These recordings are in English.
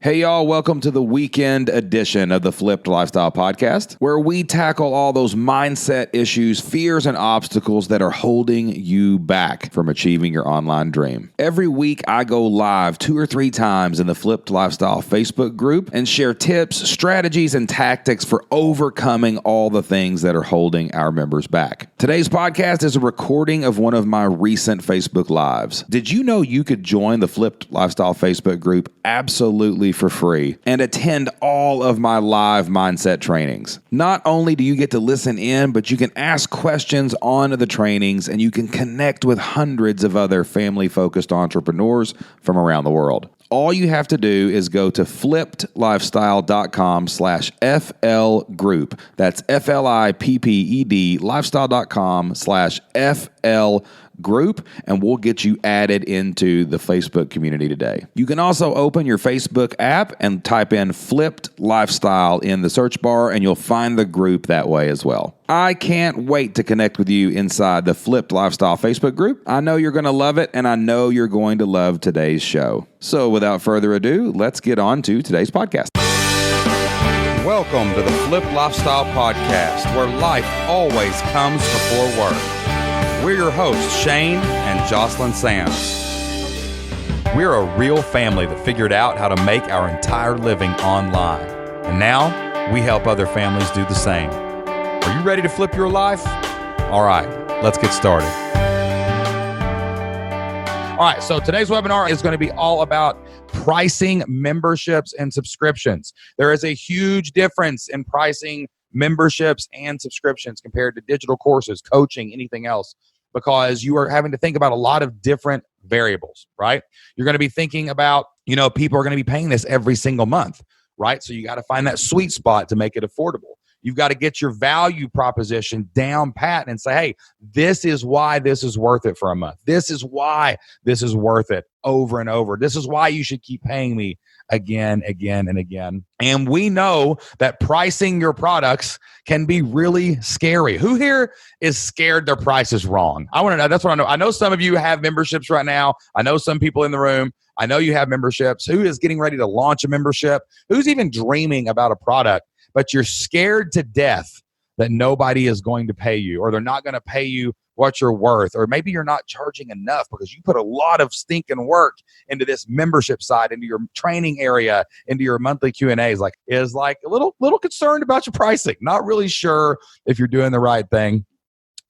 Hey y'all, welcome to the weekend edition of the Flipped Lifestyle Podcast, where we tackle all those mindset issues, fears, and obstacles that are holding you back from achieving your online dream. Every week, I go live 2 or 3 times in the Flipped Lifestyle Facebook group and share tips, strategies, and tactics for overcoming all the things that are holding our members back. Today's podcast is a recording of one of my recent Facebook Lives. Did you know you could join the Flipped Lifestyle Facebook group absolutely for free and attend all of my live mindset trainings? Not only do you get to listen in, but you can ask questions on the trainings and you can connect with hundreds of other family-focused entrepreneurs from around the world. All you have to do is go to flippedlifestyle.com/FL group. That's FLIPPED lifestyle.com/FL group, and we'll get you added into the Facebook community today. You can also open your Facebook app and type in Flipped Lifestyle in the search bar, and you'll find the group that way as well. I can't wait to connect with you inside the Flipped Lifestyle Facebook group. I know you're going to love it, and I know you're going to love today's show. So without further ado, let's get on to today's podcast. Welcome to the Flipped Lifestyle Podcast, where life always comes before work. We're your hosts, Shane and Jocelyn Sams. We're a real family that figured out how to make our entire living online. And now we help other families do the same. Are you ready to flip your life? All right, let's get started. All right, so today's webinar is going to be all about pricing memberships and subscriptions. There is a huge difference in pricing memberships and subscriptions compared to digital courses, coaching, anything else, because you are having to think about a lot of different variables, right? You're going to be thinking about, people are going to be paying this every single month, right? So you got to find that sweet spot to make it affordable. You've got to get your value proposition down pat and say, hey, this is why this is worth it for a month. This is why this is worth it over and over. This is why you should keep paying me again, and again. And we know that pricing your products can be really scary. Who here is scared their price is wrong? I want to know. That's what I know. I know some of you have memberships right now. I know some people in the room. I know you have memberships. Who is getting ready to launch a membership? Who's even dreaming about a product, but you're scared to death that nobody is going to pay you, or they're not going to pay you what you're worth, or maybe you're not charging enough because you put a lot of stinking work into this membership side, into your training area, into your monthly Q&As, is a little concerned about your pricing, not really sure if you're doing the right thing.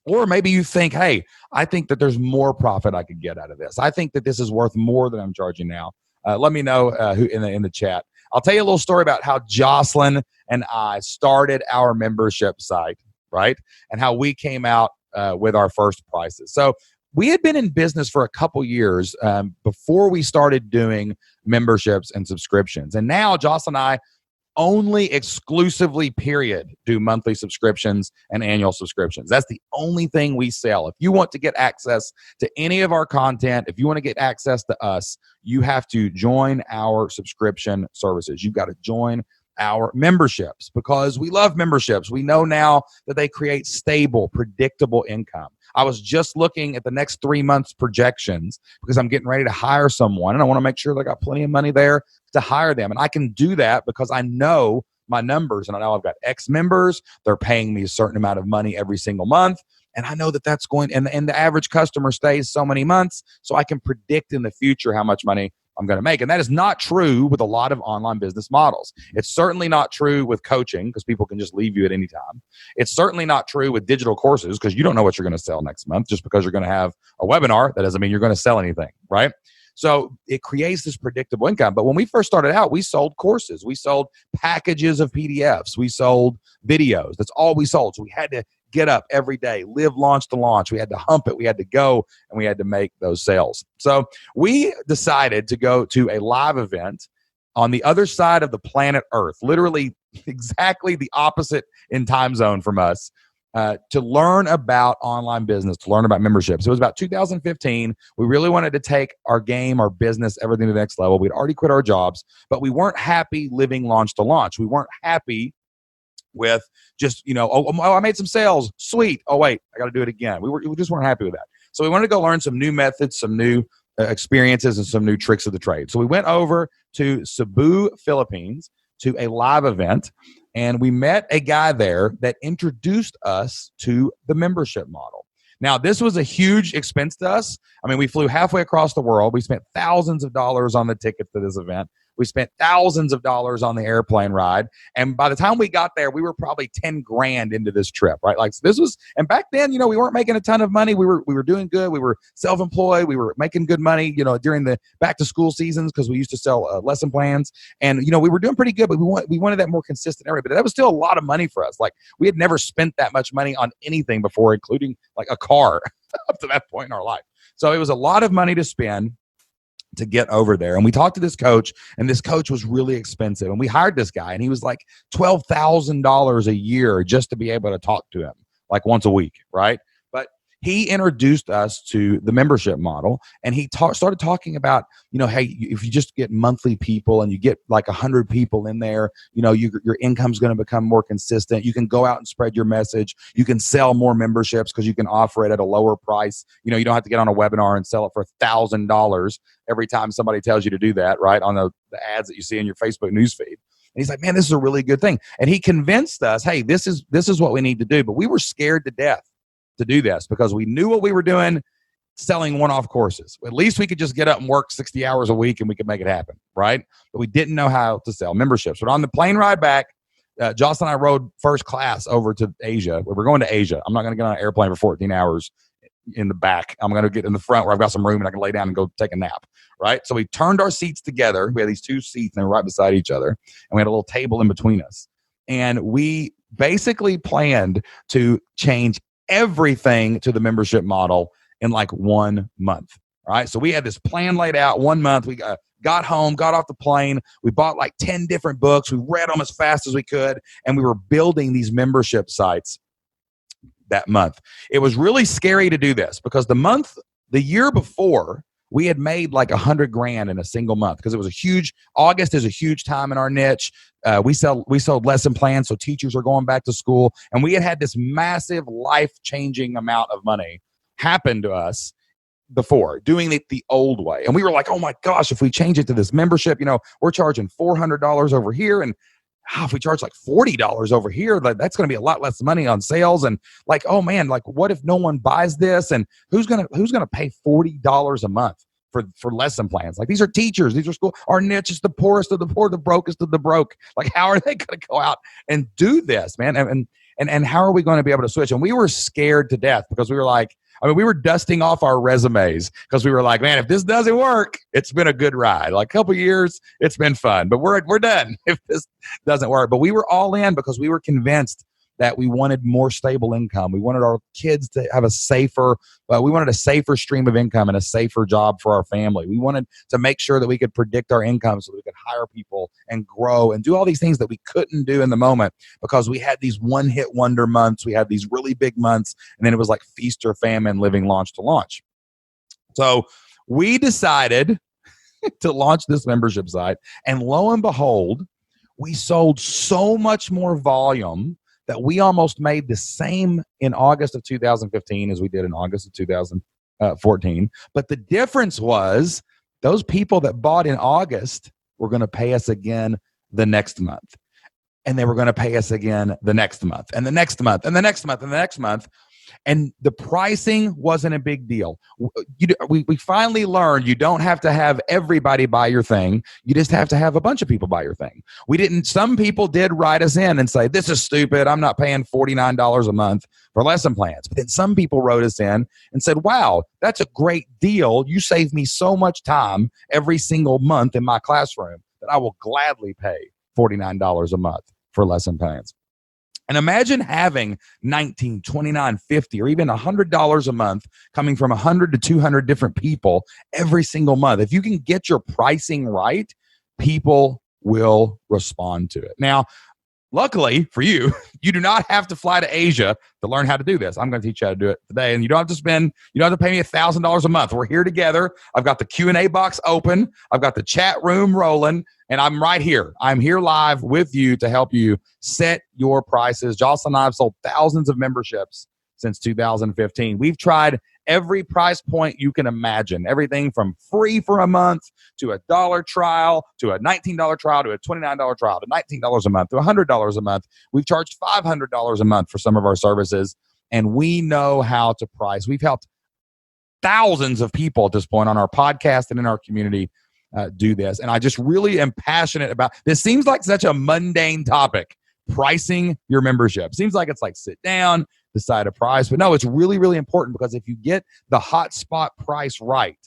Or maybe you think, hey, I think that there's more profit I could get out of this. I think that this is worth more than I'm charging now. Let me know who in the chat. I'll tell you a little story about how Jocelyn and I started our membership site, right? And how we came out with our first prices. So we had been in business for a couple years before we started doing memberships and subscriptions. And now Jocelyn and I only exclusively do monthly subscriptions and annual subscriptions. That's the only thing we sell. If you want to get access to any of our content, if you want to get access to us, you have to join our subscription services. You've got to join our memberships because we love memberships. We know now that they create stable, predictable income. I was just looking at the next 3 months projections because I'm getting ready to hire someone and I want to make sure that I got plenty of money there to hire them. And I can do that because I know my numbers and I know I've got X members. They're paying me a certain amount of money every single month. And I know that that's going, and the average customer stays so many months, so I can predict in the future how much money I'm going to make. And that is not true with a lot of online business models. It's certainly not true with coaching because people can just leave you at any time. It's certainly not true with digital courses because you don't know what you're going to sell next month. Just because you're going to have a webinar, that doesn't mean you're going to sell anything, right? So it creates this predictable income. But when we first started out, we sold courses. We sold packages of PDFs. We sold videos. That's all we sold. So we had to get up every day, live launch to launch. We had to hump it. We had to go and we had to make those sales. So we decided to go to a live event on the other side of the planet Earth, literally exactly the opposite in time zone from us, to learn about online business, to learn about memberships. It was about 2015. We really wanted to take our game, our business, everything to the next level. We'd already quit our jobs, but we weren't happy living launch to launch. We weren't happy with just, I made some sales. Sweet. Oh, wait, I got to do it again. We just weren't happy with that. So we wanted to go learn some new methods, some new experiences and some new tricks of the trade. So we went over to Cebu, Philippines, to a live event, and we met a guy there that introduced us to the membership model. Now, this was a huge expense to us. I mean, we flew halfway across the world. We spent thousands of dollars on the ticket to this event. We spent thousands of dollars on the airplane ride. And by the time we got there, we were probably 10 grand into this trip, right? Like, so this was, and back then, we weren't making a ton of money. We were doing good. We were self-employed. We were making good money, during the back to school seasons, because we used to sell lesson plans. And, we were doing pretty good, but we wanted that more consistent area. But that was still a lot of money for us. Like, we had never spent that much money on anything before, including like a car up to that point in our life. So it was a lot of money to spend to get over there. And we talked to this coach, and this coach was really expensive. And we hired this guy, and he was like $12,000 a year just to be able to talk to him like once a week, right? But he introduced us to the membership model, and he started talking about, hey, if you just get monthly people and you get like 100 people in there, your income's going to become more consistent. You can go out and spread your message. You can sell more memberships because you can offer it at a lower price. You don't have to get on a webinar and sell it for $1,000 every time somebody tells you to do that, right? On the ads that you see in your Facebook newsfeed. And he's like, man, this is a really good thing. And he convinced us, hey, this is what we need to do. But we were scared to death to do this because we knew what we were doing, selling one-off courses. At least we could just get up and work 60 hours a week and we could make it happen, right? But we didn't know how to sell memberships. But on the plane ride back, Jocelyn and I rode first class over to Asia. We're going to Asia. I'm not going to get on an airplane for 14 hours in the back. I'm going to get in the front where I've got some room and I can lay down and go take a nap, right? So we turned our seats together. We had these two seats and they were right beside each other. And we had a little table in between us. And we basically planned to change everything to the membership model in like 1 month, right? So we had this plan laid out 1 month. We got home, got off the plane. We bought like 10 different books. We read them as fast as we could. And we were building these membership sites that month. It was really scary to do this because the year before, we had made like 100 grand in a single month because it was August is a huge time in our niche. We sold lesson plans, so teachers are going back to school. And we had this massive life-changing amount of money happen to us before doing it the old way. And we were like, oh my gosh, if we change it to this membership, we're charging $400 over here. And if we charge like $40 over here, that's going to be a lot less money on sales. And like, oh man, like what if no one buys this? And who's going to pay $40 a month for lesson plans? Like, these are teachers, these are school. Our niche is the poorest of the poor, the brokest of the broke. Like, how are they going to go out and do this, man? And how are we going to be able to switch? And we were scared to death because we were like, we were dusting off our resumes because we were like, man, if this doesn't work, it's been a good ride. Like a couple years, it's been fun, but we're done if this doesn't work. But we were all in because we were convinced that we wanted more stable income. We wanted our kids to have a safer stream of income and a safer job for our family. We wanted to make sure that we could predict our income so that we could hire people and grow and do all these things that we couldn't do in the moment because we had these one-hit wonder months. We had these really big months, and then it was like feast or famine living launch to launch. So we decided to launch this membership site, and lo and behold, we sold so much more volume that we almost made the same in August of 2015 as we did in August of 2014. But the difference was those people that bought in August were going to pay us again the next month. And they were going to pay us again the next month and the next month and the next month and the next month. And the pricing wasn't a big deal. We finally learned you don't have to have everybody buy your thing. You just have to have a bunch of people buy your thing. Some people did write us in and say, this is stupid. I'm not paying $49 a month for lesson plans. But then some people wrote us in and said, wow, that's a great deal. You save me so much time every single month in my classroom that I will gladly pay $49 a month for lesson plans. And imagine having $19, $29, $50, or even $100 a month coming from 100 to 200 different people every single month. If you can get your pricing right, people will respond to it. Now, luckily for you, you do not have to fly to Asia to learn how to do this. I'm going to teach you how to do it today. And you don't have to pay me $1,000 a month. We're here together. I've got the Q&A box open. I've got the chat room rolling. And I'm right here. I'm here live with you to help you set your prices. Jocelyn and I have sold thousands of memberships since 2015. We've tried every price point you can imagine. Everything from free for a month to a $1 trial to a $19 trial to a $29 trial to $19 a month to $100 a month. We've charged $500 a month for some of our services, and we know how to price. We've helped thousands of people at this point on our podcast and in our community do this. And I just really am passionate about this. Seems like such a mundane topic, pricing your membership. Seems like it's like sit down, decide a price. But no, it's really, really important, because if you get the hotspot price right,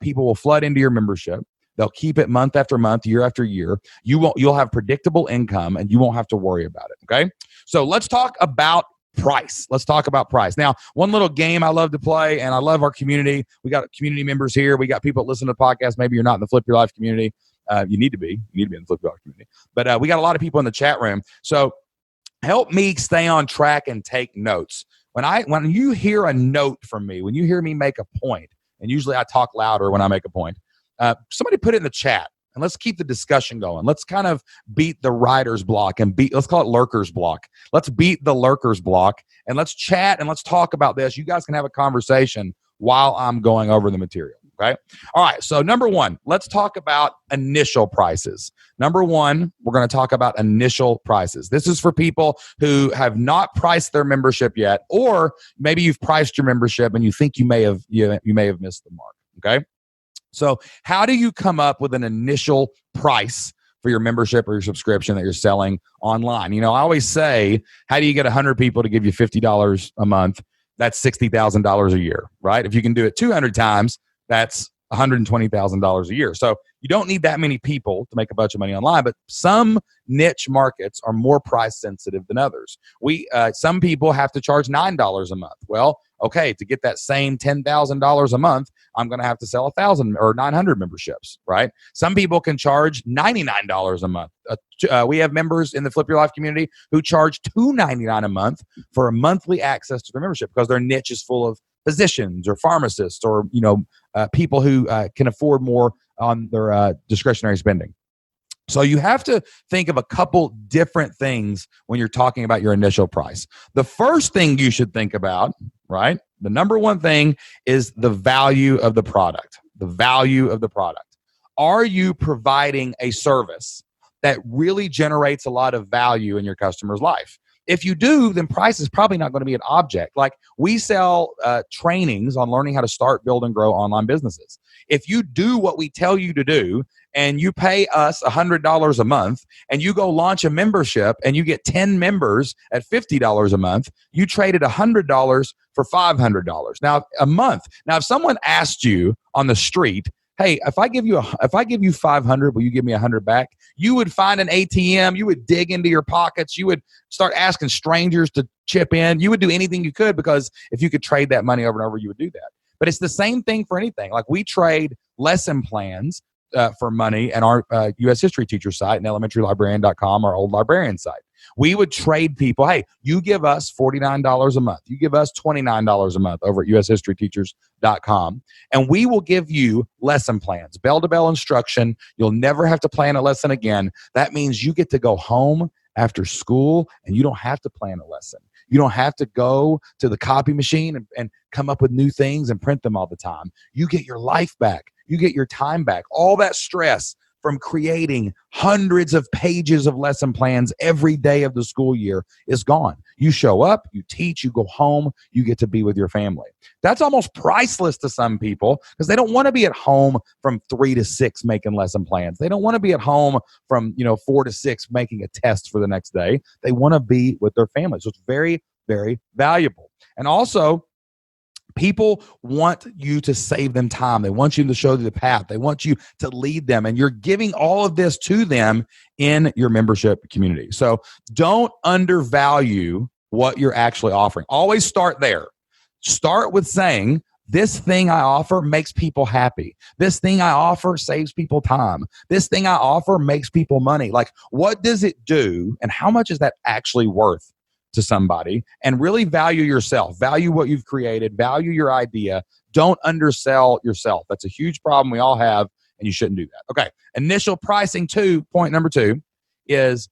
people will flood into your membership. They'll keep it month after month, year after year. You'll have predictable income, and you won't have to worry about it. Okay. So let's talk about price. Let's talk about price. Now, one little game I love to play, and I love our community. We got community members here. We got people that listen to the podcast. Maybe you're not in the Flip Your Life community. You need to be. You need to be in the Flip Your Life community. But we got a lot of people in the chat room. So help me stay on track and take notes. When you hear a note from me, when you hear me make a point, and usually I talk louder when I make a point, somebody put it in the chat. And let's keep the discussion going. Let's kind of beat the writer's block and let's call it lurker's block. Let's beat the lurker's block, and let's chat and let's talk about this. You guys can have a conversation while I'm going over the material. Okay. All right. So number one, let's talk about initial prices. Number one, we're going to talk about initial prices. This is for people who have not priced their membership yet, or maybe you've priced your membership and you think you may have missed the mark. Okay. So how do you come up with an initial price for your membership or your subscription that you're selling online? I always say, how do you get 100 people to give you $50 a month? That's $60,000 a year, right? If you can do it 200 times, that's $120,000 a year. So you don't need that many people to make a bunch of money online, but some niche markets are more price sensitive than others. Some people have to charge $9 a month. Well, okay, to get that same $10,000 a month, I'm going to have to sell 1,000 or 900 memberships, right? Some people can charge $99 a month. We have members in the Flip Your Life community who charge $299 a month for a monthly access to their membership, because their niche is full of physicians or pharmacists or people who can afford more on their discretionary spending. So you have to think of a couple different things when you're talking about your initial price. The first thing you should think about, right? The number one thing is the value of the product. The value of the product. Are you providing a service that really generates a lot of value in your customer's life? If you do, then price is probably not going to be an object. Like, we sell trainings on learning how to start, build, and grow online businesses. If you do what we tell you to do, and you pay us $100 a month, and you go launch a membership and you get 10 members at $50 a month, you traded $100 for $500 now a month. Now, if someone asked you on the street, hey, if I give you 500, will you give me 100 back? You would find an ATM. You would dig into your pockets. You would start asking strangers to chip in. You would do anything you could, because if you could trade that money over and over, you would do that. But it's the same thing for anything. Like, we trade lesson plans for money and our U.S. history teacher site and elementarylibrarian.com, our old librarian site. We would trade people. Hey, you give us $49 a month. You give us $29 a month over at ushistoryteachers.com. And we will give you lesson plans, bell-to-bell instruction. You'll never have to plan a lesson again. That means you get to go home after school and you don't have to plan a lesson. You don't have to go to the copy machine and come up with new things and print them all the time. You get your life back. You get your time back. All that stress from creating hundreds of pages of lesson plans every day of the school year is gone. You show up, you teach, you go home, you get to be with your family. That's almost priceless to some people, because they don't want to be at home from 3 to 6 making lesson plans. They don't want to be at home from 4 to 6 making a test for the next day. They want to be with their family. So it's very, very valuable. And also, people want you to save them time. They want you to show them the path. They want you to lead them. And you're giving all of this to them in your membership community. So don't undervalue what you're actually offering. Always start there. Start with saying, this thing I offer makes people happy. This thing I offer saves people time. This thing I offer makes people money. Like, what does it do? And how much is that actually worth to somebody? And really value yourself, value what you've created, value your idea. Don't undersell yourself. That's a huge problem we all have, and you shouldn't do that. Okay. Initial pricing point number 2 is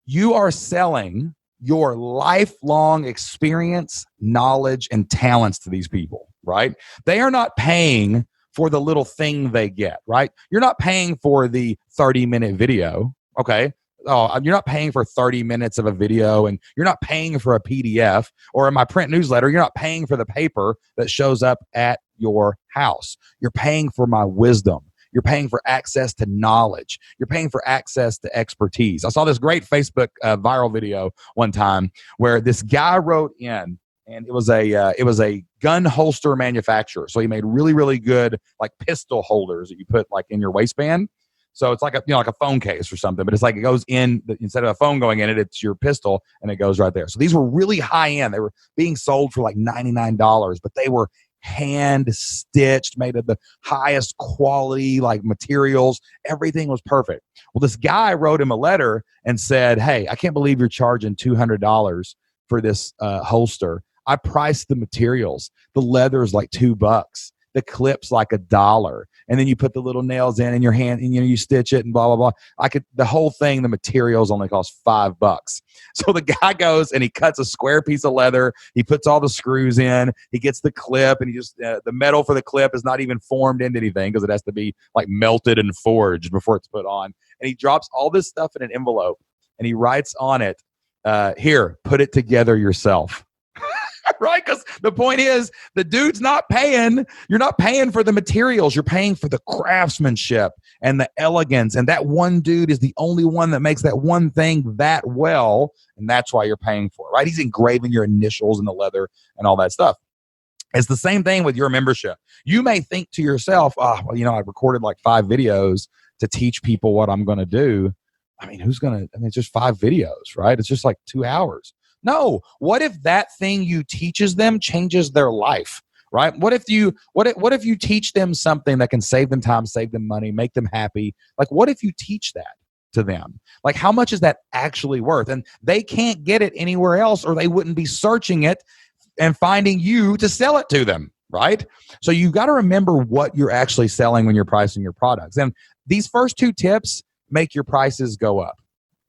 you are selling your lifelong experience, knowledge, and talents to these people. right? They are not paying for the little thing they get, right? You're not paying for the 30-minute video, okay? Oh, you're not paying for 30 minutes of a video, and you're not paying for a PDF, or in my print newsletter, you're not paying for the paper that shows up at your house. You're paying for my wisdom. You're paying for access to knowledge. You're paying for access to expertise. I saw this great Facebook viral video one time where this guy wrote in, and it was a gun holster manufacturer. So he made really, really good like pistol holders that you put like in your waistband. So it's like a like a phone case or something, but it's like it goes in instead of a phone going in it, it's your pistol and it goes right there. So these were really high end. They were being sold for like $99, but they were hand stitched, made of the highest quality like materials. Everything was perfect. Well, this guy wrote him a letter and said, "Hey, I can't believe you're charging $200 for this holster. I priced the materials. The leather is like $2. The clip's like $1. And then you put the little nails in your hand and you stitch it and blah, blah, blah. The whole thing, the materials only cost $5. So the guy goes and he cuts a square piece of leather. He puts all the screws in. He gets the clip, and he just, the metal for the clip is not even formed into anything because it has to be like melted and forged before it's put on. And he drops all this stuff in an envelope and he writes on it, here, put it together yourself. Right? Because the point is, the dude's not paying. You're not paying for the materials. You're paying for the craftsmanship and the elegance. And that one dude is the only one that makes that one thing that well. And that's why you're paying for it, right? He's engraving your initials in the leather and all that stuff. It's the same thing with your membership. You may think to yourself, I recorded like 5 videos to teach people what I'm going to do. I mean, it's just 5 videos, right? It's just like 2 hours. No. What if that thing you teaches them changes their life, right? What if you teach them something that can save them time, save them money, make them happy? Like, what if you teach that to them? Like, how much is that actually worth? And they can't get it anywhere else, or they wouldn't be searching it and finding you to sell it to them, right? So you've got to remember what you're actually selling when you're pricing your products. And these first 2 tips make your prices go up,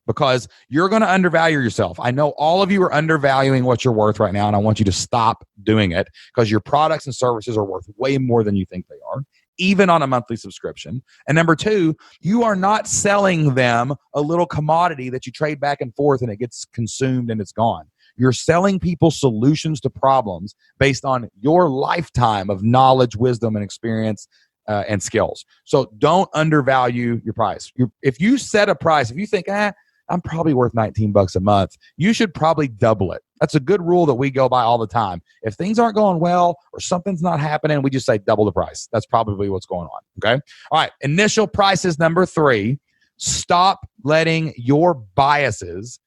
because you're going to undervalue yourself. I know all of you are undervaluing what you're worth right now, and I want you to stop doing it, because your products and services are worth way more than you think they are, even on a monthly subscription. And number 2, you are not selling them a little commodity that you trade back and forth and it gets consumed and it's gone. You're selling people solutions to problems based on your lifetime of knowledge, wisdom, and experience and skills. So don't undervalue your price. If you set a price, if you think, I'm probably worth $19 a month, you should probably double it. That's a good rule that we go by all the time. If things aren't going well or something's not happening, we just say double the price. That's probably what's going on. Okay. All right. Initial prices number 3. Stop letting your biases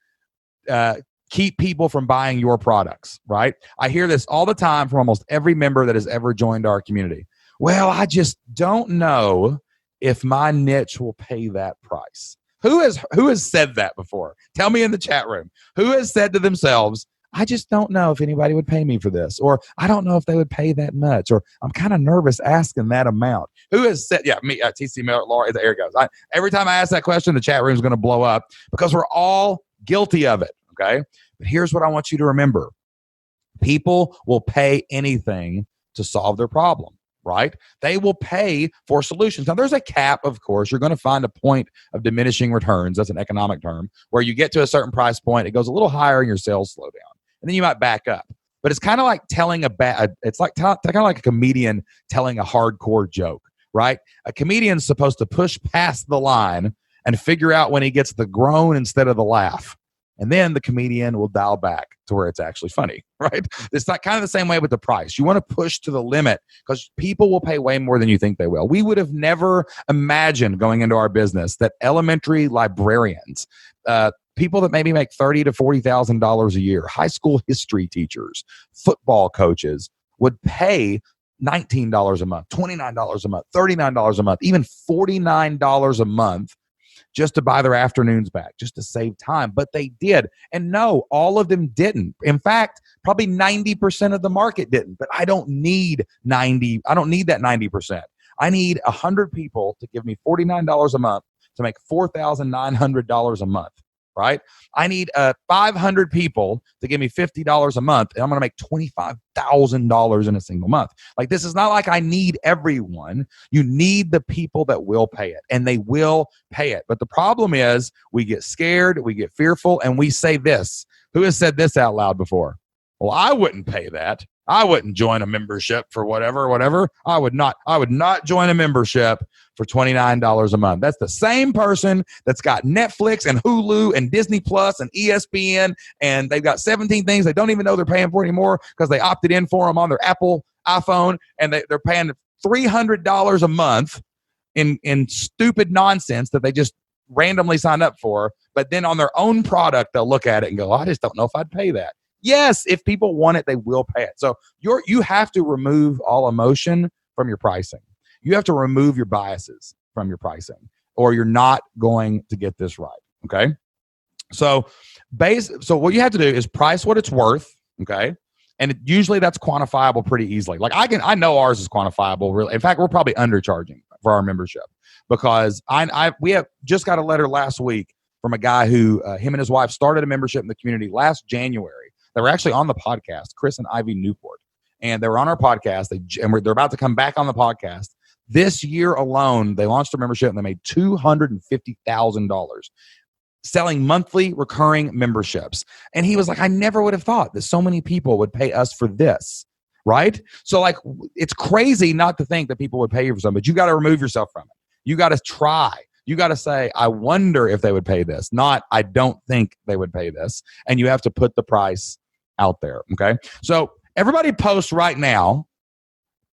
keep people from buying your products, right? I hear this all the time from almost every member that has ever joined our community. Well, I just don't know if my niche will pay that price. Who has said that before? Tell me in the chat room. Who has said to themselves, I just don't know if anybody would pay me for this, or I don't know if they would pay that much, or I'm kind of nervous asking that amount. Who has said, me, TC Miller, Laura, there it goes. Every time I ask that question, the chat room is going to blow up, because we're all guilty of it, okay? But here's what I want you to remember. People will pay anything to solve their problem. Right? They will pay for solutions. Now, there's a cap, of course. You're going to find a point of diminishing returns. That's an economic term, where you get to a certain price point, it goes a little higher and your sales slow down. And then you might back up. But it's kind of like telling it's like kind of like a comedian telling a hardcore joke, right? A comedian's supposed to push past the line and figure out when he gets the groan instead of the laugh. And then the comedian will dial back to where it's actually funny, right? It's not kind of the same way with the price. You want to push to the limit, because people will pay way more than you think they will. We would have never imagined going into our business that elementary librarians, people that maybe make $30,000 to $40,000 a year, high school history teachers, football coaches would pay $19 a month, $29 a month, $39 a month, even $49 a month just to buy their afternoons back, just to save time. But they did. And no, all of them didn't. In fact, probably 90% of the market didn't. But I don't need that 90%. I need 100 people to give me $49 a month to make $4,900 a month. right? I need 500 people to give me $50 a month, and I'm going to make $25,000 in a single month. Like, this is not like I need everyone. You need the people that will pay it, and they will pay it. But the problem is we get scared, we get fearful, and we say this. Who has said this out loud before? Well, I wouldn't pay that. I wouldn't join a membership for whatever. I would not join a membership for $29 a month. That's the same person that's got Netflix and Hulu and Disney Plus and ESPN, and they've got 17 things they don't even know they're paying for anymore because they opted in for them on their Apple iPhone, and they're paying $300 a month in stupid nonsense that they just randomly signed up for. But then on their own product, they'll look at it and go, I just don't know if I'd pay that. Yes, if people want it, they will pay it. So you have to remove all emotion from your pricing. You have to remove your biases from your pricing, or you're not going to get this right. Okay. So what you have to do is price what it's worth. Okay. And usually that's quantifiable pretty easily. Like I know ours is quantifiable. Really. In fact, we're probably undercharging for our membership because we have just got a letter last week from a guy who him and his wife started a membership in the community last January. They were actually on the podcast, Chris and Ivy Newport, and they were on our podcast. They're about to come back on the podcast. This year alone, they launched a membership and they made $250,000 selling monthly recurring memberships. And he was like, I never would have thought that so many people would pay us for this, right? So like, it's crazy not to think that people would pay you for something, but you got to remove yourself from it. You got to try. You got to say, I wonder if they would pay this, not I don't think they would pay this. And you have to put the price out there. Okay. So everybody post right now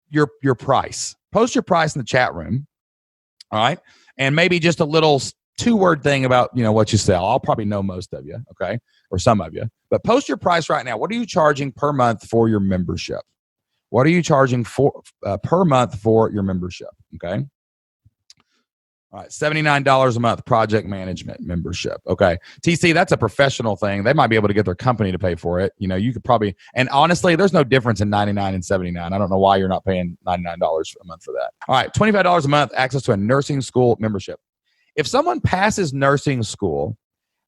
your price. Post your price in the chat room. All right. And maybe just a little 2-word thing about, what you sell. I'll probably know most of you. Okay. Or some of you, but post your price right now. What are you charging per month for your membership? What are you charging for per month for your membership? Okay. All right, $79 a month project management membership. Okay. TC, that's a professional thing. They might be able to get their company to pay for it. You could probably, and honestly, there's no difference in 99 and 79. I don't know why you're not paying $99 a month for that. All right, $25 a month, access to a nursing school membership. If someone passes nursing school,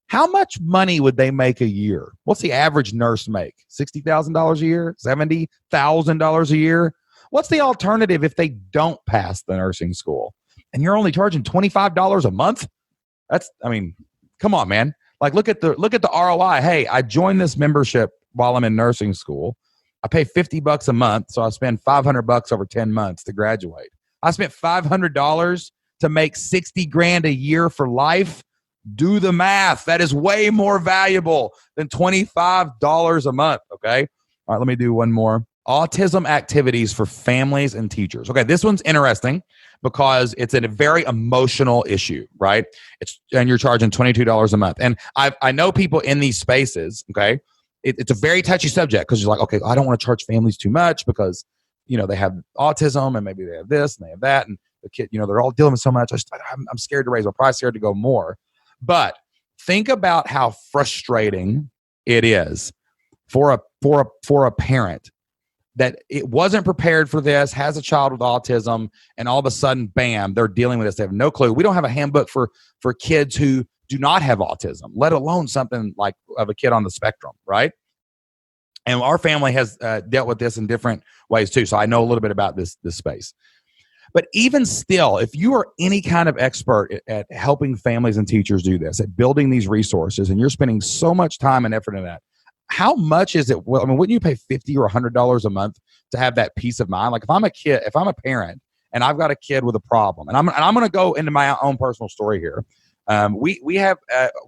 how much money would they make a year? What's the average nurse make? $60,000 a year? $70,000 a year? What's the alternative if they don't pass the nursing school? And you're only charging $25 a month? Come on, man. Like, look at the ROI. Hey, I joined this membership while I'm in nursing school. I pay $50 a month, so I spend $500 over 10 months to graduate. I spent $500 to make $60,000 a year for life. Do the math. That is way more valuable than $25 a month. Okay. All right. Let me do one more. Autism activities for families and teachers. Okay. This one's interesting because it's a very emotional issue, right? And you're charging $22 a month. And I know people in these spaces, okay? It's a very touchy subject because you're like, okay, I don't want to charge families too much because, they have autism and maybe they have this and they have that. And the kid, they're all dealing with so much. I'm scared to raise my price, scared to go more. But think about how frustrating it is for a parent that it wasn't prepared for this, has a child with autism, and all of a sudden, bam, they're dealing with this. They have no clue. We don't have a handbook for kids who do not have autism, let alone something like of a kid on the spectrum, right? And our family has dealt with this in different ways too. So I know a little bit about this space. But even still, if you are any kind of expert at helping families and teachers do this, at building these resources, and you're spending so much time and effort in that, how much is it? Well, wouldn't you pay $50 or $100 a month to have that peace of mind? Like if I'm a parent and I've got a kid with a problem, and I'm going to go into my own personal story here. We have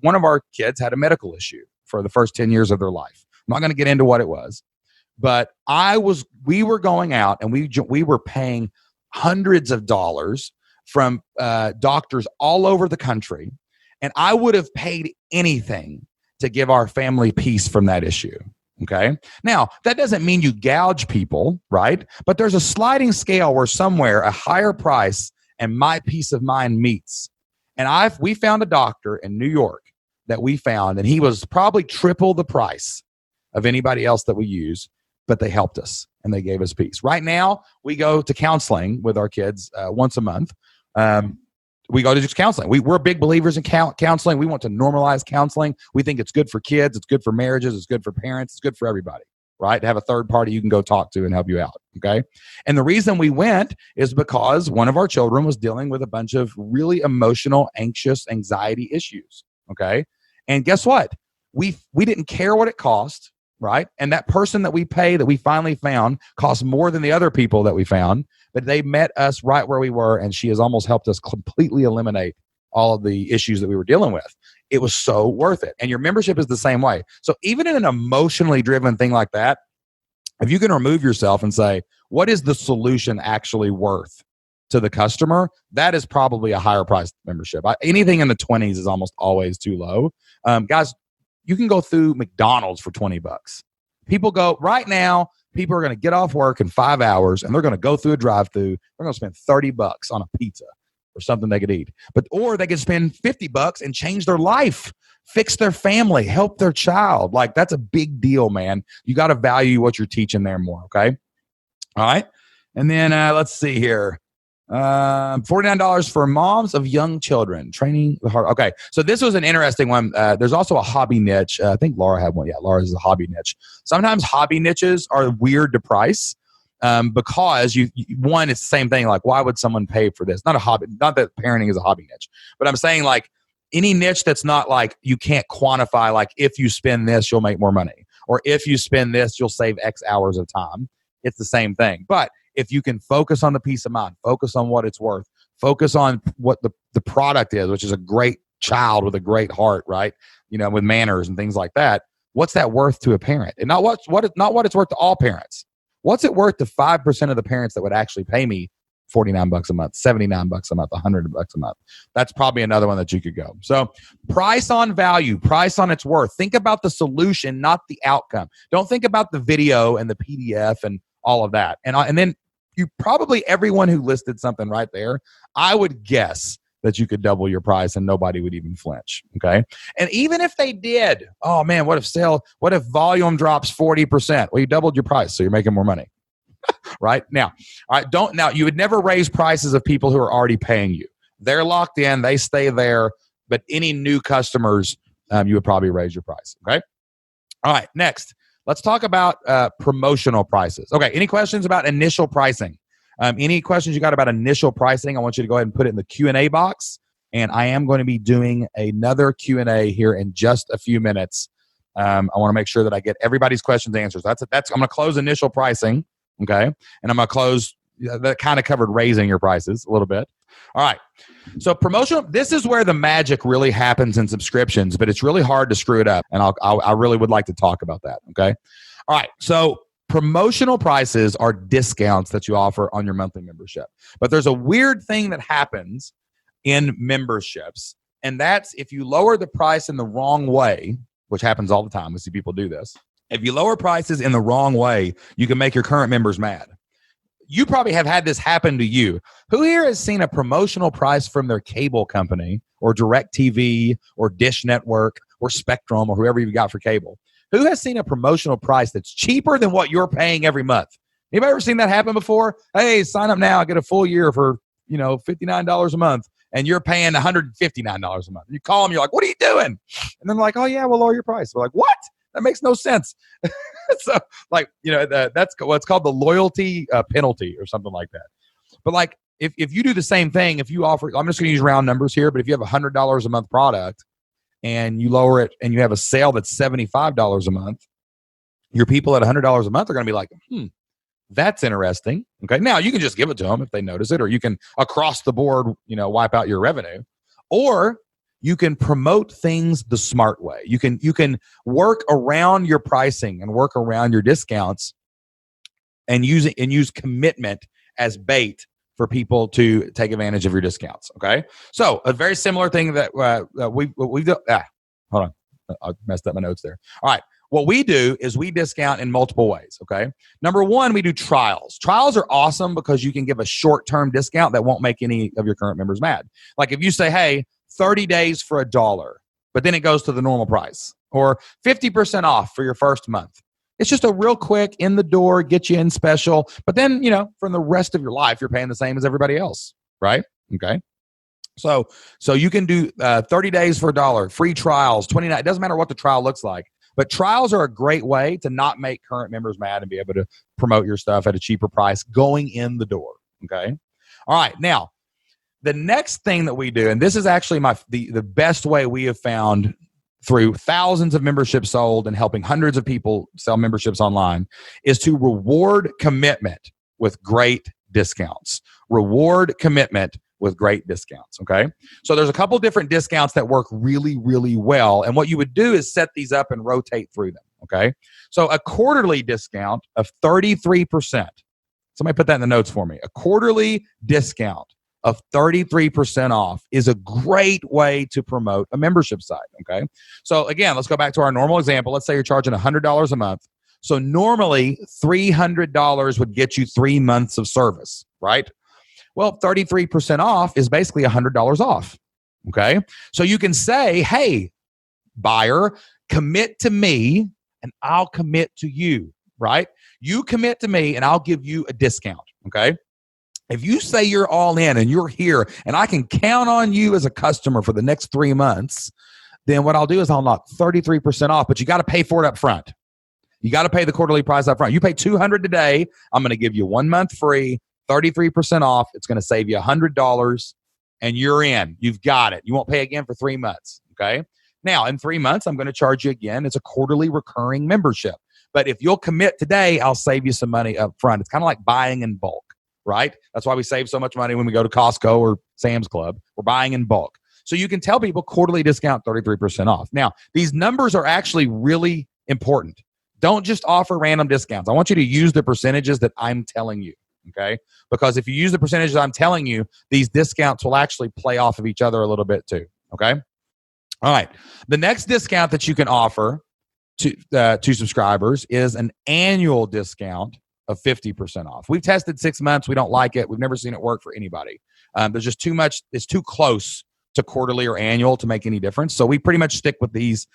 one of our kids had a medical issue for the first 10 years of their life. I'm not going to get into what it was, but we were going out and we were paying hundreds of dollars from doctors all over the country, and I would have paid anything to give our family peace from that issue. Okay. Now, that doesn't mean you gouge people, right? But there's a sliding scale where somewhere a higher price and my peace of mind meets. And we found a doctor in New York that we found, and he was probably triple the price of anybody else that we use, but they helped us and they gave us peace. Right now, we go to counseling with our kids once a month. we go to just counseling. We're big believers in counseling. We want to normalize counseling. We think it's good for kids. It's good for marriages. It's good for parents. It's good for everybody, right? To have a third party you can go talk to and help you out, okay? And the reason we went is because one of our children was dealing with a bunch of really emotional, anxious, anxiety issues, okay? And guess what? We didn't care what it cost, right? And that person that we pay that we finally found cost more than the other people that we found, but they met us right where we were, and she has almost helped us completely eliminate all of the issues that we were dealing with. It was so worth it. And your membership is the same way. So even in an emotionally driven thing like that, if you can remove yourself and say, what is the solution actually worth to the customer? That is probably a higher priced membership. Anything in the 20s is almost always too low. Guys, you can go through McDonald's for $20. People go right now. People are going to get off work in 5 hours and they're going to go through a drive-through. They're going to spend $30 on a pizza or something they could eat. Or they could spend $50 and change their life, fix their family, help their child. Like, that's a big deal, man. You got to value what you're teaching there more. Okay. All right. And then let's see here. $49 for moms of young children training the heart. Okay, so this was an interesting one. There's also a hobby niche. I think Laura had one. Yeah, Laura's is a hobby niche. Sometimes hobby niches are weird to price because one, it's the same thing. Like, why would someone pay for this? Not a hobby. Not that parenting is a hobby niche, but I'm saying like any niche that's not like you can't quantify. Like, if you spend this, you'll make more money, or if you spend this, you'll save X hours of time. It's the same thing, but if you can focus on the peace of mind, focus on what it's worth, focus on what the product is, which is a great child with a great heart, right? You know, with manners and things like that. What's that worth to a parent? And not what it's worth to all parents. What's it worth to 5% of the parents that would actually pay me $49 a month, $79 a month, $100 a month? That's probably another one that you could go. So price on value, price on its worth. Think about the solution, not the outcome. Don't think about the video and the PDF and all of that. And then you probably, everyone who listed something right there, I would guess that you could double your price and nobody would even flinch. Okay. And even if they did, oh man, what if volume drops 40%? Well, you doubled your price, so you're making more money. Right now. All right. Now you would never raise prices of people who are already paying you. They're locked in, they stay there, but any new customers, you would probably raise your price. Okay. All right. Next. Let's talk about promotional prices. Okay, any questions about initial pricing? Any questions you got about initial pricing? I want you to go ahead and put it in the Q&A box. And I am going to be doing another Q&A here in just a few minutes. I want to make sure that I get everybody's questions answered. I'm going to close initial pricing, okay? And I'm going to close, that kind of covered raising your prices a little bit. All right. So promotional, this is where the magic really happens in subscriptions, but it's really hard to screw it up. And I really would like to talk about that. Okay. All right. So promotional prices are discounts that you offer on your monthly membership. But there's a weird thing that happens in memberships. And that's if you lower the price in the wrong way, which happens all the time. We see people do this. If you lower prices in the wrong way, you can make your current members mad. You probably have had this happen to you. Who here has seen a promotional price from their cable company or DirecTV or Dish Network or Spectrum or whoever you've got for cable? Who has seen a promotional price that's cheaper than what you're paying every month? Anybody ever seen that happen before? Hey, sign up now. Get a full year for, $59 a month. And you're paying $159 a month. You call them, you're like, what are you doing? And then they're like, oh, yeah, we'll lower your price. We're like, what? That makes no sense. So, that's what's called the loyalty penalty or something like that. But like, if you do the same thing, if you offer, I'm just going to use round numbers here, but if you have a $100 a month product and you lower it and you have a sale that's $75 a month, your people at $100 a month are going to be like, that's interesting. Okay. Now you can just give it to them if they notice it, or you can across the board, wipe out your revenue, or you can promote things the smart way. You can work around your pricing and work around your discounts and use commitment as bait for people to take advantage of your discounts. Okay. So a very similar thing that we've done. Hold on. I messed up my notes there. All right. What we do is we discount in multiple ways, okay? Number one, we do trials. Trials are awesome because you can give a short-term discount that won't make any of your current members mad. Like if you say, hey, 30 days for $1, but then it goes to the normal price, or 50% off for your first month. It's just a real quick in the door, get you in special, but then, from the rest of your life, you're paying the same as everybody else, right? Okay. So you can do 30 days for $1, free trials, 29. It doesn't matter what the trial looks like. But trials are a great way to not make current members mad and be able to promote your stuff at a cheaper price going in the door. Okay. All right. Now, the next thing that we do, and this is actually the best way we have found through thousands of memberships sold and helping hundreds of people sell memberships online, is to reward commitment with great discounts. Reward commitment with great discounts. Okay. So there's a couple different discounts that work really, really well. And what you would do is set these up and rotate through them. Okay. So a quarterly discount of 33%. Somebody put that in the notes for me. A quarterly discount of 33% off is a great way to promote a membership site. Okay. So again, let's go back to our normal example. Let's say you're charging $100 a month. So normally $300 would get you 3 months of service, right? Well, 33% off is basically $100 off. Okay. So you can say, hey, buyer, commit to me and I'll commit to you, right? You commit to me and I'll give you a discount. Okay. If you say you're all in and you're here and I can count on you as a customer for the next 3 months, then what I'll do is I'll knock 33% off, but you got to pay for it up front. You got to pay the quarterly price up front. You pay $200 today. I'm going to give you 1 month free, 33% off. It's going to save you $100 and you're in. You've got it. You won't pay again for 3 months. Okay. Now in 3 months, I'm going to charge you again. It's a quarterly recurring membership. But if you'll commit today, I'll save you some money up front. It's kind of like buying in bulk, right? That's why we save so much money when we go to Costco or Sam's Club. We're buying in bulk. So you can tell people quarterly discount 33% off. Now, these numbers are actually really important. Don't just offer random discounts. I want you to use the percentages that I'm telling you, okay? Because if you use the percentages I'm telling you, these discounts will actually play off of each other a little bit too, okay? All right. The next discount that you can offer to subscribers is an annual discount of 50% off. We've tested 6 months. We don't like it. We've never seen it work for anybody. There's just too much. It's too close to quarterly or annual to make any difference. So we pretty much stick with these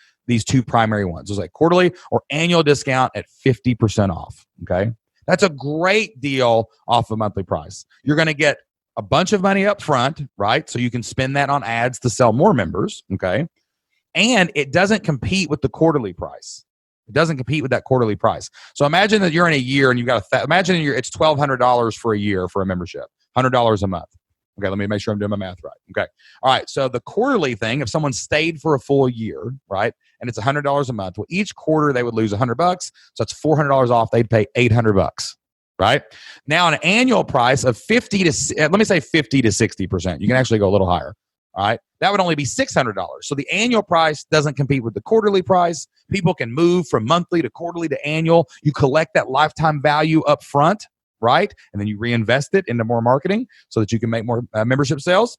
two primary ones. It's like quarterly or annual discount at 50% off. Okay. That's a great deal off a monthly price. You're going to get a bunch of money up front, right? So you can spend that on ads to sell more members. Okay. And it doesn't compete with the quarterly price. It doesn't compete with that quarterly price. So imagine that you're in a year and you've got it's $1,200 for a year for a membership, $100 a month. Okay, let me make sure I'm doing my math right. Okay. All right. So the quarterly thing, if someone stayed for a full year, right, and it's $100 a month, well, each quarter they would lose $100. So it's $400 off. They'd pay $800, right? Now, an annual price of 50 to 60%. You can actually go a little higher. All right. That would only be $600. So the annual price doesn't compete with the quarterly price. People can move from monthly to quarterly to annual. You collect that lifetime value up front, right? And then you reinvest it into more marketing so that you can make more membership sales.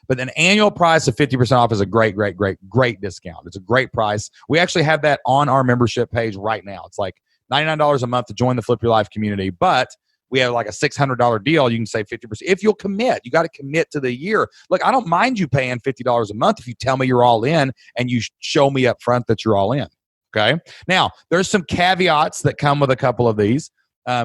But an annual price of 50% off is a great discount. It's a great price. We actually have that on our membership page right now. It's like $99 a month to join the Flip Your Life community. But we have like a $600 deal. You can save 50%. If you'll commit, you got to commit to the year. Look, I don't mind you paying $50 a month if you tell me you're all in and you show me up front that you're all in. Okay. Now, there's some caveats that come with a couple of these.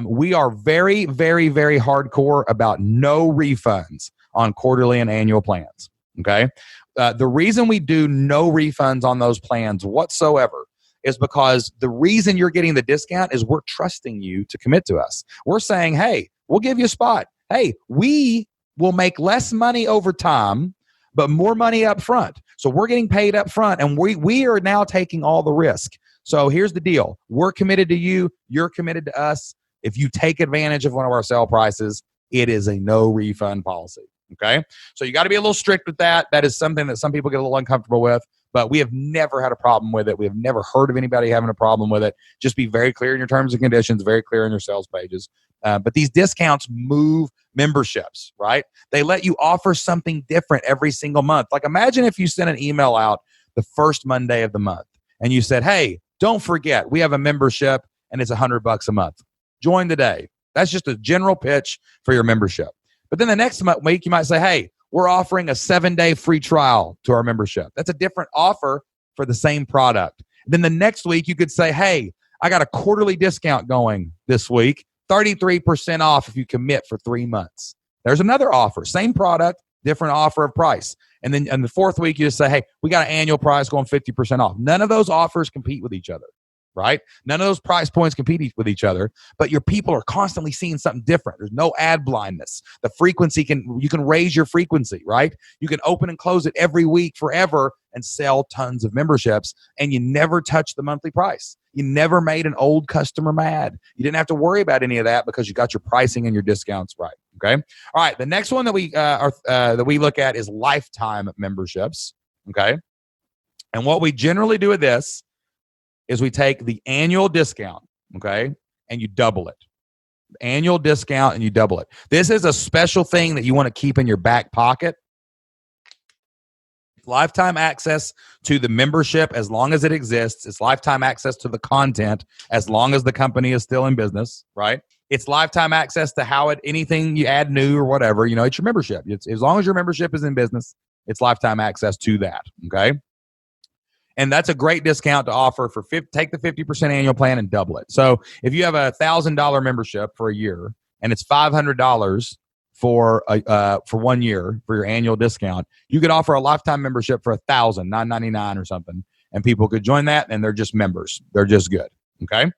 We are very, very, very hardcore about no refunds on quarterly and annual plans. Okay. The reason we do no refunds on those plans whatsoever is because the reason you're getting the discount is we're trusting you to commit to us. We're saying, hey, we'll give you a spot. Hey, we will make less money over time, but more money up front. So we're getting paid up front and we are now taking all the risk. So here's the deal. We're committed to you. You're committed to us. If you take advantage of one of our sale prices, it is a no refund policy. Okay. So you got to be a little strict with that. That is something that some people get a little uncomfortable with, but we have never had a problem with it. We have never heard of anybody having a problem with it. Just be very clear in your terms and conditions, very clear in your sales pages. But these discounts move memberships, right? They let you offer something different every single month. Like imagine if you sent an email out the first Monday of the month and you said, hey, don't forget, we have a membership and it's $100 a month. Join today. That's just a general pitch for your membership. But then the next week, you might say, hey, we're offering a 7-day free trial to our membership. That's a different offer for the same product. Then the next week, you could say, hey, I got a quarterly discount going this week, 33% off if you commit for 3 months. There's another offer, same product, different offer of price. And then in the fourth week, you just say, hey, we got an annual price going 50% off. None of those offers compete with each other, right? None of those price points compete with each other, but your people are constantly seeing something different. There's no ad blindness. The frequency you can raise your frequency, right? You can open and close it every week forever and sell tons of memberships, and you never touch the monthly price. You never made an old customer mad. You didn't have to worry about any of that because you got your pricing and your discounts right. Okay. All right. The next one that we look at is lifetime memberships. Okay. And what we generally do with this is we take the annual discount, okay, and you double it. Annual discount and you double it. This is a special thing that you want to keep in your back pocket. Lifetime access to the membership as long as it exists. It's lifetime access to the content as long as the company is still in business, right? It's lifetime access to anything you add new or whatever, it's your membership. It's as long as your membership is in business, it's lifetime access to that, okay? And that's a great discount to offer take the 50% annual plan and double it. So if you have a $1,000 membership for a year and it's $500 for 1 year for your annual discount, you could offer a lifetime membership for $1,999 or something, and people could join that, and they're just members. They're just good. Okay.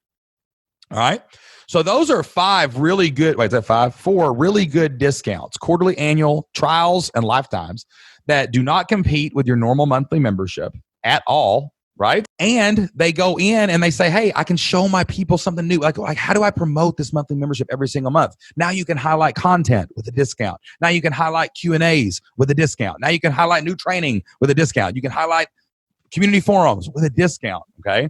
All right. So those are four really good discounts: quarterly, annual, trials, and lifetimes that do not compete with your normal monthly membership at all. Right. And they go in and they say, hey, I can show my people something new. Like how do I promote this monthly membership every single month? Now you can highlight content with a discount. Now you can highlight Q&As with a discount. Now you can highlight new training with a discount. You can highlight community forums with a discount. Okay.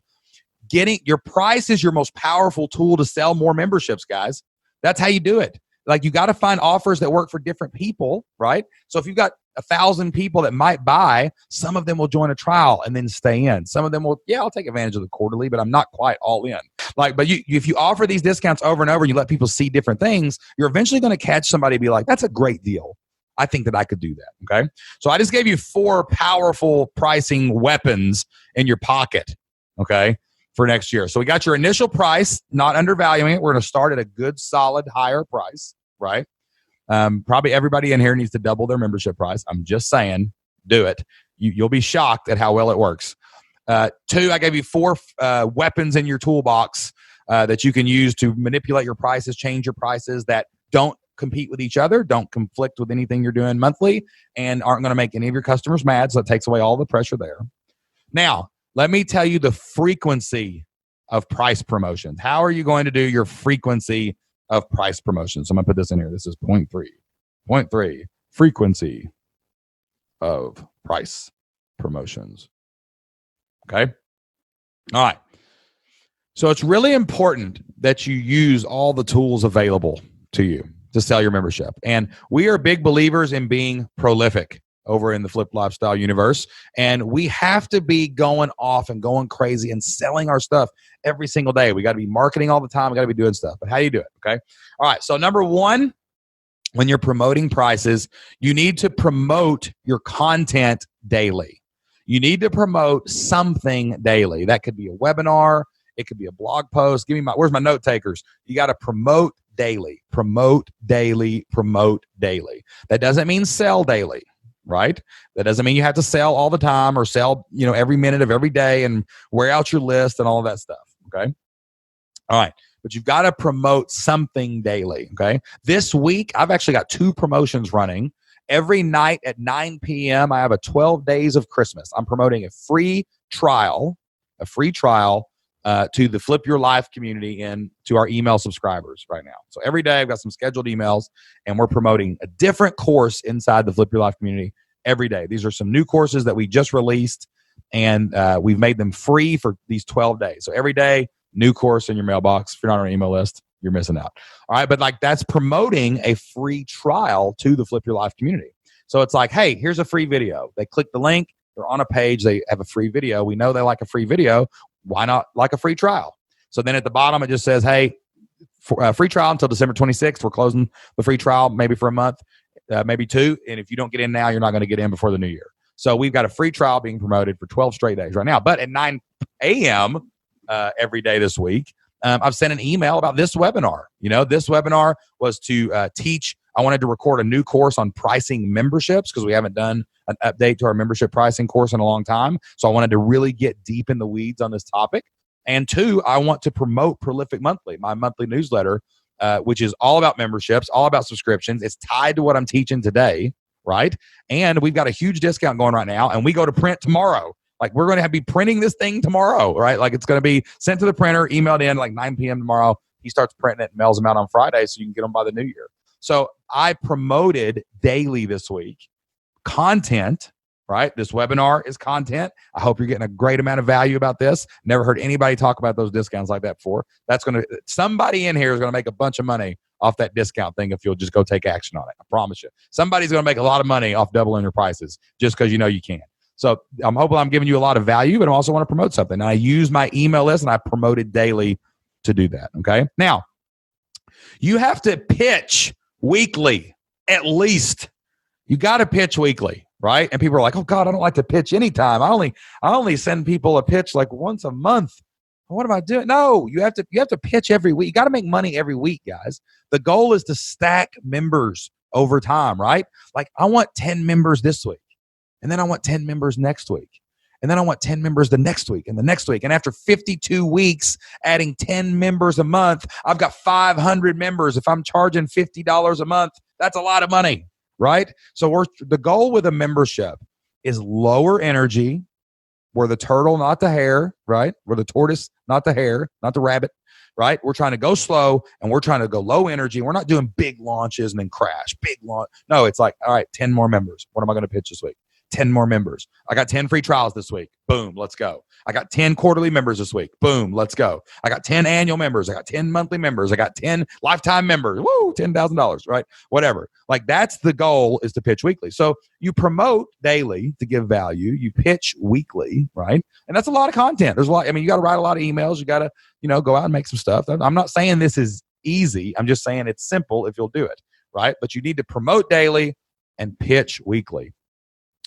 Getting your price is your most powerful tool to sell more memberships, guys. That's how you do it. Like, you got to find offers that work for different people, right? So if you've got 1,000 people that might buy, some of them will join a trial and then stay in. Some of them will, I'll take advantage of the quarterly, but I'm not quite all in. But if you offer these discounts over and over and you let people see different things, you're eventually going to catch somebody and be like, that's a great deal. I think that I could do that, okay? So I just gave you 4 powerful pricing weapons in your pocket, okay, for next year. So we got your initial price, not undervaluing it. We're going to start at a good, solid, higher price, right? Probably everybody in here needs to double their membership price. I'm just saying, do it. You'll be shocked at how well it works. 2, I gave you 4 weapons in your toolbox that you can use to manipulate your prices, change your prices that don't compete with each other, don't conflict with anything you're doing monthly, and aren't going to make any of your customers mad. So it takes away all the pressure there. Now, let me tell you the frequency of price promotions. How are you going to do your frequency of price promotions? So I'm going to put this in here. This is point 3. Point 3, frequency of price promotions. Okay? All right. So it's really important that you use all the tools available to you to sell your membership. And we are big believers in being prolific over in the Flipped Lifestyle universe. And we have to be going off and going crazy and selling our stuff every single day. We got to be marketing all the time. We got to be doing stuff. But how do you do it? Okay. All right. So number 1, when you're promoting prices, you need to promote your content daily. You need to promote something daily. That could be a webinar. It could be a blog post. Where's my note takers? You got to promote daily, promote daily, promote daily. That doesn't mean sell daily. Right? That doesn't mean you have to sell all the time or sell, every minute of every day and wear out your list and all of that stuff. Okay. All right. But you've got to promote something daily. Okay. This week, I've actually got 2 promotions running. Every night at 9 p.m., I have a 12 days of Christmas. I'm promoting a free trial to the Flip Your Life community and to our email subscribers right now. So every day I've got some scheduled emails, and we're promoting a different course inside the Flip Your Life community every day. These are some new courses that we just released, and we've made them free for these 12 days. So every day, new course in your mailbox. If you're not on our email list, you're missing out. All right, but that's promoting a free trial to the Flip Your Life community. So it's like, hey, here's a free video. They click the link. They're on a page. They have a free video. We know they like a free video. Why not like a free trial? So then at the bottom, it just says, hey, free trial until December 26th. We're closing the free trial maybe for a month, maybe 2. And if you don't get in now, you're not going to get in before the new year. So we've got a free trial being promoted for 12 straight days right now. But at 9 a.m. Every day this week, I've sent an email about this webinar. This webinar was to teach I wanted to record a new course on pricing memberships because we haven't done an update to our membership pricing course in a long time. So I wanted to really get deep in the weeds on this topic. And two, I want to promote Prolific Monthly, my monthly newsletter, which is all about memberships, all about subscriptions. It's tied to what I'm teaching today, right? And we've got a huge discount going right now, and we go to print tomorrow. Like, we're going to be printing this thing tomorrow, right? Like, it's going to be sent to the printer, emailed in like 9 p.m. tomorrow. He starts printing it and mails them out on Friday so you can get them by the new year. So I promoted daily this week content, right? This webinar is content. I hope you're getting a great amount of value about this. Never heard anybody talk about those discounts like that before. Somebody in here is going to make a bunch of money off that discount thing if you'll just go take action on it. I promise you. Somebody's going to make a lot of money off doubling your prices just because you know you can. So I'm hoping I'm giving you a lot of value, but I also want to promote something. And I use my email list and I promote it daily to do that. Okay. Now, you have to pitch weekly, at least. You got to pitch weekly, right? And people are like, oh God, I don't like to pitch anytime. I only send people a pitch like once a month. What am I doing? No, you have to pitch every week. You got to make money every week, guys. The goal is to stack members over time, right? Like, I want 10 members this week. And then I want 10 members next week. And then I want 10 members the next week and the next week. And after 52 weeks, adding 10 members a month, I've got 500 members. If I'm charging $50 a month, that's a lot of money, right? So the goal with a membership is lower energy. We're the turtle, not the hare, right? We're the tortoise, not the hare, not the rabbit, right? We're trying to go slow and we're trying to go low energy. We're not doing big launches and then crash, big launch. No, it's like, all right, 10 more members. What am I going to pitch this week? 10 more members. I got 10 free trials this week. Boom, let's go. I got 10 quarterly members this week. Boom, let's go. I got 10 annual members. I got 10 monthly members. I got 10 lifetime members. Woo, $10,000, right? Whatever. Like, that's the goal, is to pitch weekly. So you promote daily to give value. You pitch weekly, right? And that's a lot of content. There's a lot. I mean, you got to write a lot of emails. You got to, go out and make some stuff. I'm not saying this is easy. I'm just saying it's simple if you'll do it, right? But you need to promote daily and pitch weekly.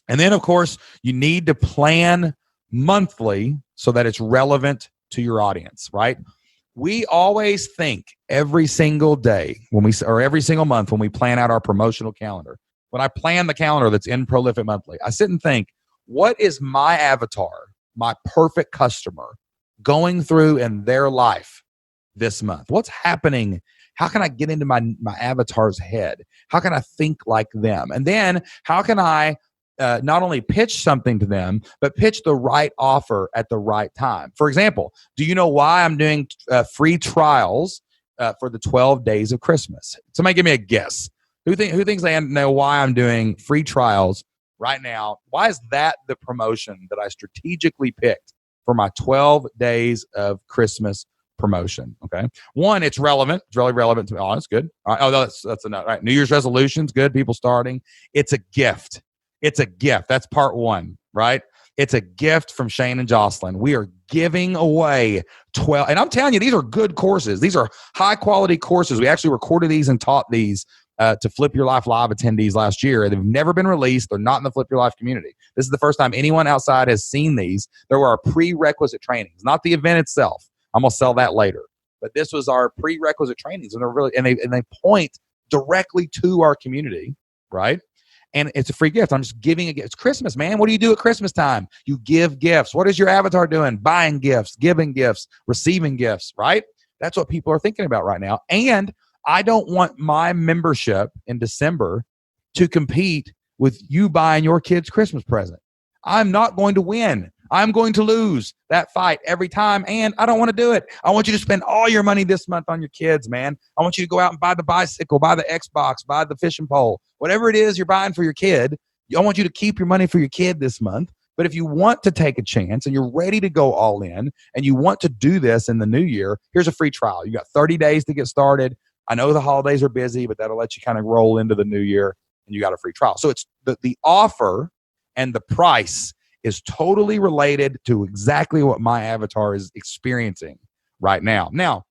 And then, of course, you need to plan monthly so that it's relevant to your audience, right? We always think every single day or every single month when we plan out our promotional calendar. When I plan the calendar that's in Prolific Monthly, I sit and think, what is my avatar, my perfect customer, going through in their life this month? What's happening? How can I get into my avatar's head? How can I think like them? And then how can I not only pitch something to them, but pitch the right offer at the right time? For example, do you know why I'm doing free trials for the 12 days of Christmas? Somebody give me a guess. Who thinks they know why I'm doing free trials right now? Why is that the promotion that I strategically picked for my 12 days of Christmas promotion? Okay. One, it's relevant. It's really relevant to me. Oh, that's good. All right. Oh, that's enough. All right. New Year's resolutions, good. People starting. It's a gift. It's a gift. That's part one, right? It's a gift from Shane and Jocelyn. We are giving away 12. And I'm telling you, these are good courses. These are high quality courses. We actually recorded these and taught these to Flip Your Life Live attendees last year. They've never been released. They're not in the Flip Your Life community. This is the first time anyone outside has seen these. There were our prerequisite trainings, not the event itself. I'm going to sell that later. But this was our prerequisite trainings. And they're really, and they point directly to our community, right? And it's a free gift. I'm just giving a gift. It's Christmas, man. What do you do at Christmas time? You give gifts. What is your avatar doing? Buying gifts, giving gifts, receiving gifts, right? That's what people are thinking about right now. And I don't want my membership in December to compete with you buying your kid's Christmas present. I'm not going to win. I'm going to lose that fight every time, and I don't want to do it. I want you to spend all your money this month on your kids, man. I want you to go out and buy the bicycle, buy the Xbox, buy the fishing pole, whatever it is you're buying for your kid. I want you to keep your money for your kid this month. But if you want to take a chance and you're ready to go all in and you want to do this in the new year, here's a free trial. You got 30 days to get started. I know the holidays are busy, but that'll let you kind of roll into the new year, and you got a free trial. So it's the offer and the price is totally related to exactly what my avatar is experiencing right now. Now,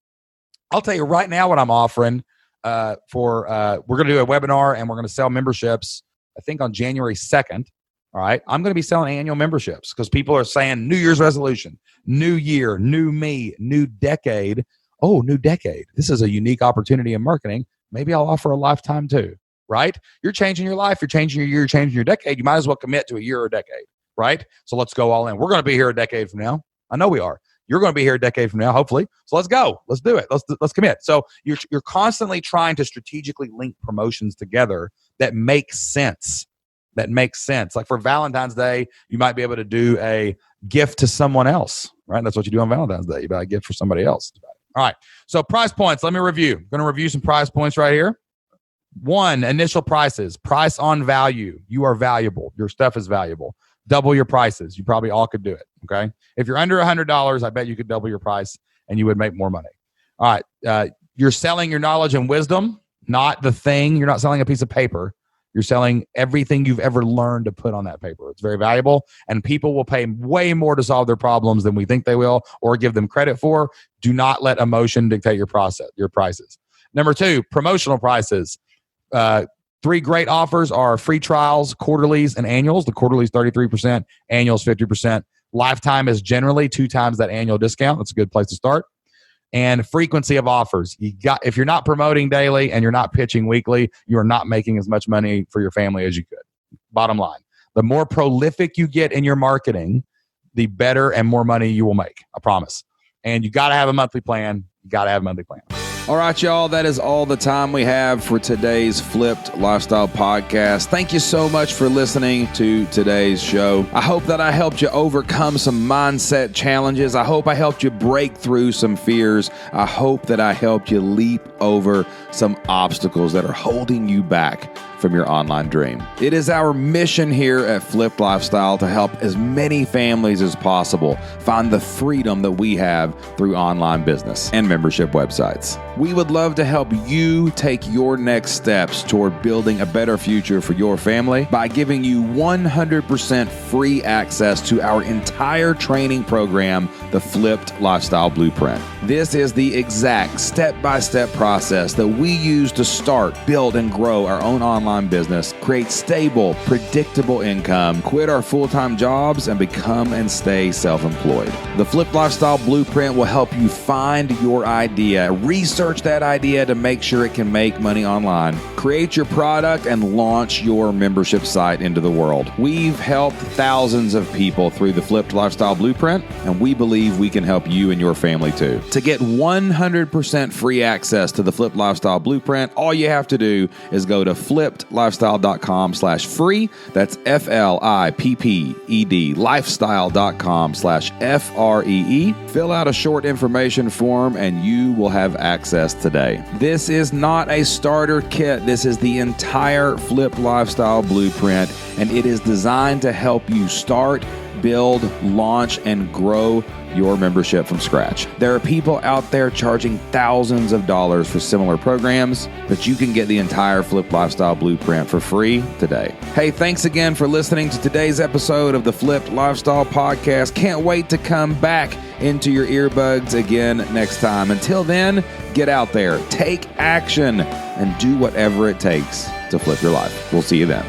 I'll tell you right now what I'm offering we're going to do a webinar and we're going to sell memberships, I think on January 2nd. All right. I'm going to be selling annual memberships because people are saying New Year's resolution, new year, new me, new decade. Oh, new decade. This is a unique opportunity in marketing. Maybe I'll offer a lifetime too. right? You're changing your life. You're changing your year. You're changing your decade. You might as well commit to a year or a decade, right? So let's go all in. We're going to be here a decade from now. I know we are. You're going to be here a decade from now, hopefully. So let's go. Let's do it. Let's commit. So you're constantly trying to strategically link promotions together that make sense. Like for Valentine's Day, you might be able to do a gift to someone else, right? That's what you do on Valentine's Day. You buy a gift for somebody else. All right. So price points. Let me review. I'm going to review some price points right here. 1, initial prices. Price on value. You are valuable. Your stuff is valuable. Double your prices. You probably all could do it. Okay. If you're under $100, I bet you could double your price and you would make more money. All right. You're selling your knowledge and wisdom, not the thing. You're not selling a piece of paper. You're selling everything you've ever learned to put on that paper. It's very valuable, and people will pay way more to solve their problems than we think they will or give them credit for. Do not let emotion dictate your prices. Number 2, promotional prices. 3 great offers are free trials, quarterlies, and annuals. The quarterlies 33%, annuals 50%. Lifetime is generally 2 times that annual discount. That's a good place to start. And frequency of offers. If you're not promoting daily and you're not pitching weekly, you are not making as much money for your family as you could. Bottom line, the more prolific you get in your marketing, the better and more money you will make. I promise. And you got to have a monthly plan. All right, y'all. That is all the time we have for today's Flipped Lifestyle Podcast. Thank you so much for listening to today's show. I hope that I helped you overcome some mindset challenges. I hope I helped you break through some fears. I hope that I helped you leap over some obstacles that are holding you back from your online dream. It is our mission here at Flipped Lifestyle to help as many families as possible find the freedom that we have through online business and membership websites. We would love to help you take your next steps toward building a better future for your family by giving you 100% free access to our entire training program, the Flipped Lifestyle Blueprint. This is the exact step-by-step process that we use to start, build, and grow our own online business, create stable, predictable income, quit our full-time jobs, and become and stay self-employed. The Flipped Lifestyle Blueprint will help you find your idea, research that idea to make sure it can make money online, create your product, and launch your membership site into the world. We've helped thousands of people through the Flipped Lifestyle Blueprint, and we believe we can help you and your family too. To get 100% free access to the Flipped Lifestyle Blueprint, all you have to do is go to flippedlifestyle.com/free. That's FLIPPED, lifestyle.com/FREE. Fill out a short information form and you will have access today. This is not a starter kit. This is the entire Flipped Lifestyle Blueprint, and it is designed to help you start, build, launch, and grow your membership from scratch. There are people out there charging thousands of dollars for similar programs, but you can get the entire Flipped Lifestyle Blueprint for free today. Hey, thanks again for listening to today's episode of the Flipped Lifestyle Podcast. Can't wait to come back into your earbuds again next time. Until then, get out there, take action, and do whatever it takes to flip your life. We'll see you then.